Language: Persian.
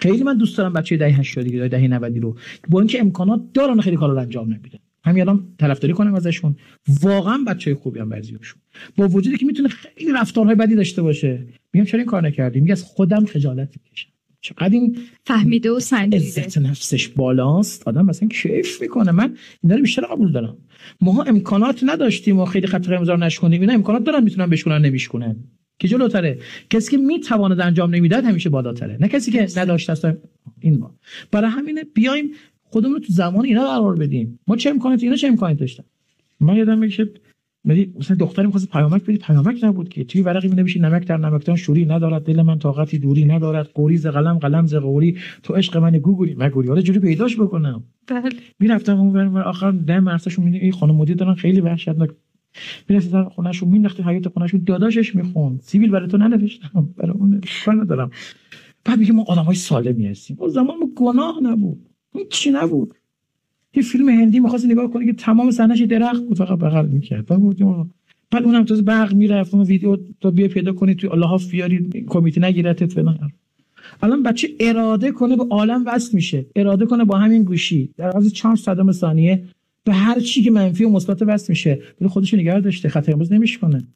خیلی من دوست دارم بچه دهه 80 دهه 90 رو با اینکه امکانات دارن خیلی کارا رو انجام نمیدن، همین الان طرفداری کنم ازشون، واقعا بچهای خوبی هم بعضیاشون، با وجودی که میتونه خیلی رفتارهای بدی داشته باشه، میگم چرا این کار نکردی؟ میگه از خودم خجالت میکشم. چقدر این فهمیده و سنجیده، عزت نفسش بالاست، آدم مثلا کیف میکنه. من اینا رو بیشتر قبول دارم. ما امکانات نداشتیم و خیلی خط قرمز رو نشکنیم، اینا امکانات دارن میتونن بشکنن نمیشکنن، که جلوتره. کسی که میتواند انجام نمیداد همیشه بالاتره، نه کسی که نداشته است. این ما برای همینه بیایم خودمون رو تو زمان اینا قرار بدیم. ما چه امکاناتی، اینا چه امکاناتی داشتن. من یادم میاد مثلا دختری می‌خواست پیامک بدی، پیامک نبود که توی ورقی می‌نویسی نمک در نمکتان شوری ندارد، دل من طاقتی دوری ندارد، قوری ز قلم قلم ز قوری، تو عشق من گوگولی مگولی. حالا جوری پیداش بکنم؟ بله. میرفتم اون آخر دم مرساشون می‌بینی این خانم مدیر دارن خیلی وحشتناک. میرفتم خونه‌شون مینداختی حیاط خونه‌شون، داداشش میخوند سیبیل برای تو ننوشتم، برای اون کار ندارم. بعد میگه ما آدمای سالمی هستیم. اون زمان گناه نبود، اون چی نبود. یه فیلم هندی می‌خواست نگاه کنه که تمام صحنه‌اش درخت بود، فقط بغل می‌کرد. بعد اونم تو برق میرفت، اون ویدیو تو بیا پیدا کنی توی الله بیاری کمیته نگیرتت فلان. الان بچه اراده کنه به عالم وصل میشه، اراده کنه با همین گوشی در عرض 4 ثانیه به هر چی که منفی و مثبت وصل میشه، ولی خودش نگه داشته، خط قرمز نمیشه کنه.